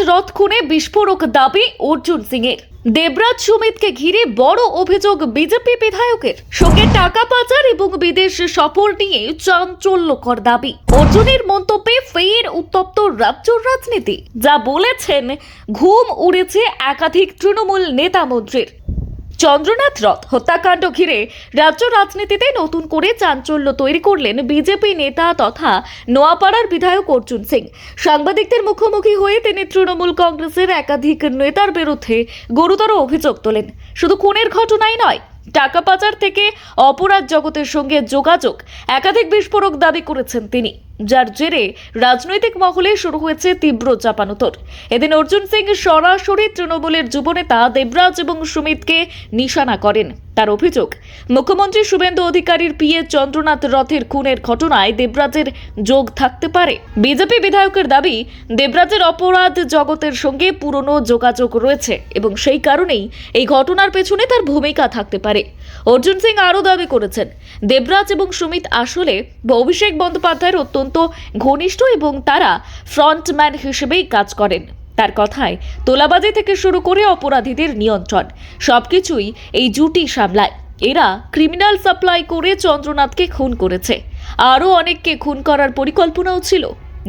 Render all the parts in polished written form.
রথ খুনে বিস্ফোরক দাবি অর্জুন সিং এর। দেবরাজ সুমিতকে ঘিরে বড় অভিযোগ বিজেপি বিধায়কের। সঙ্গে টাকা পাচার এবং বিদেশ সফর নিয়ে চাঞ্চল্যকর দাবি। অর্জুনের মন্তব্যে ফের উত্তপ্ত রাজ্য রাজনীতি। যা বলেছেন, ঘুম উড়েছে একাধিক তৃণমূল নেতা মন্ত্রীর। চন্দ্রনাথ রথ হত্যাকাণ্ড ঘিরে রাজ্য রাজনীতিতে নতুন করে চাঞ্চল্য তৈরি করলেন বিজেপি নেতা তথা নোয়াপাড়ার বিধায়ক অর্জুন সিং। সাংবাদিকদের মুখোমুখি হয়ে তিনি তৃণমূল কংগ্রেসের একাধিক নেতার বিরুদ্ধে গুরুতর অভিযোগ তোলেন। শুধু খুনের ঘটনাই নয়, টাকা পাচার থেকে অপরাধ জগতের সঙ্গে যোগাযোগ, একাধিক বিস্ফোরক দাবি করেছেন তিনি, যার জেরে রাজনৈতিক মহলে শুরু হয়েছে তীব্র চাপানুতর। এদিন অর্জুন সিং সরাসরি তৃণমূলের যুবনেতা দেবরাজ এবং সুমিতকে নিশানা করেন। তার অভিযোগ, মুখ্যমন্ত্রী শুভেন্দু অধিকারীর পিএ চন্দ্রনাথ রথের খুনের ঘটনায় দেবরাজের যোগ থাকতে পারে। বিজেপি বিধায়কের দাবি, দেবরাজের অপরাধ জগতের সঙ্গে পুরনো যোগাযোগ রয়েছে এবং সেই কারণেই এই ঘটনার পেছনে তার ভূমিকা থাকতে পারে। অর্জুন সিং আরও দাবি করেছেন, দেবরাজ এবং সুমিত আসলে অভিষেক বন্দ্যোপাধ্যায়ের অত্যন্ত ঘনিষ্ঠ এবং তারা ফ্রন্টম্যান হিসেবেই কাজ করেন। তার কথায়, তোলাবাজি থেকে শুরু করে অপরাধীদের নিয়ন্ত্রণ সবকিছুই এই জুটি সামলায়। এরা ক্রিমিনাল সাপ্লাই করে চন্দ্রনাথকে খুন করেছে, আরও অনেককে খুন করার পরিকল্পনাও ছিল।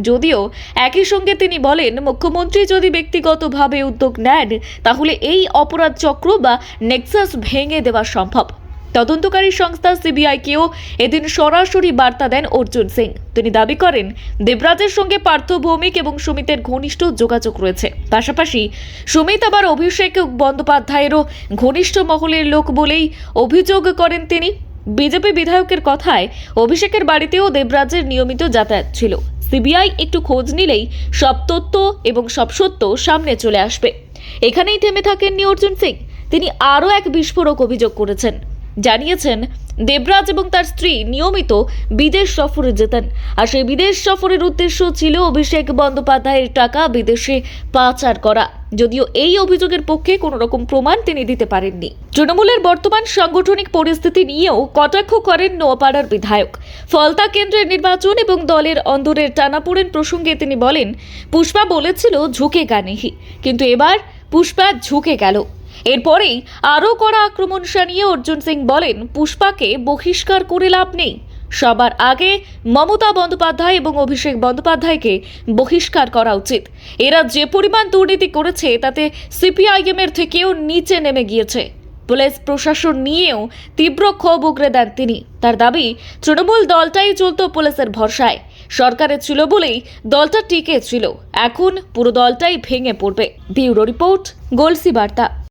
যদিও একই সঙ্গে তিনি বলেন, মুখ্যমন্ত্রী যদি ব্যক্তিগতভাবে উদ্যোগ নেন তাহলে এই অপরাধ চক্র বা নেক্সাস ভেঙে দেওয়া সম্ভব। তদন্তকারী সংস্থা সিবিআইকেও এদিন সরাসরি বার্তা দেন অর্জুন সিং। তিনি দাবি করেন, দেবরাজের সঙ্গে পার্থ ভৌমিক এবং সুমিতের ঘনিষ্ঠ যোগাযোগ রয়েছে। পাশাপাশি সুমিত আবার অভিষেক বন্দ্যোপাধ্যায়েরও ঘনিষ্ঠ মহলের লোক বলেই অভিযোগ করেন তিনি। বিজেপি বিধায়কের কথায়, অভিষেকের বাড়িতেও দেবরাজের নিয়মিত যাতায়াত ছিল। সিবিআই একটু খোঁজ নিলেই সব তথ্য এবং সব সত্য সামনে চলে আসবে। এখানেই থেমে থাকেননি অর্জুন সিং। তিনি আরও এক বিস্ফোরক অভিযোগ করেছেন। জানিয়েছেন, দেবরাজ এবং তার স্ত্রী নিয়মিত বিদেশ সফরে যেতেন, আর সেই বিদেশ সফরের উদ্দেশ্য ছিল অভিষেক বন্দ্যোপাধ্যায়ের টাকা বিদেশে পাচার করা। যদিও এই অভিযোগের পক্ষে কোনো রকম প্রমাণ তিনি দিতে পারেননি। তৃণমূলের বর্তমান সাংগঠনিক পরিস্থিতি নিয়েও কটাক্ষ করেন নোয়াপাড়ার বিধায়ক। ফলতা কেন্দ্রের নির্বাচন এবং দলের অন্দরের টানাপোড়েন প্রসঙ্গে তিনি বলেন, পুষ্পা বলেছিল ঝুঁকেগা নেহি, কিন্তু এবার পুষ্পা ঝুঁকে গেল। এরপরেই আরও কড়া আক্রমণ শানিয়ে অর্জুন সিং বলেন, পুষ্পাকে বহিষ্কার করে লাভ নেই। সবার আগে মমতা বন্দ্যোপাধ্যায় এবং অভিষেক বন্দ্যোপাধ্যায়কে বহিষ্কার করা উচিত। এরা যে পরিমাণ দুর্নীতি করেছে তাতে সিপিআইএম এর থেকেও নিচে নেমে গিয়েছে। পুলিশ প্রশাসন নিয়েও তীব্র ক্ষোভ উগরে দেন তিনি। তার দাবি, তৃণমূল দলটাই চলত পুলিশের ভরসায়। সরকারে ছিল বলেই দলটা টিকে ছিল, এখন পুরো দলটাই ভেঙে পড়বে। ব্যুরো রিপোর্ট, গলসি বার্তা।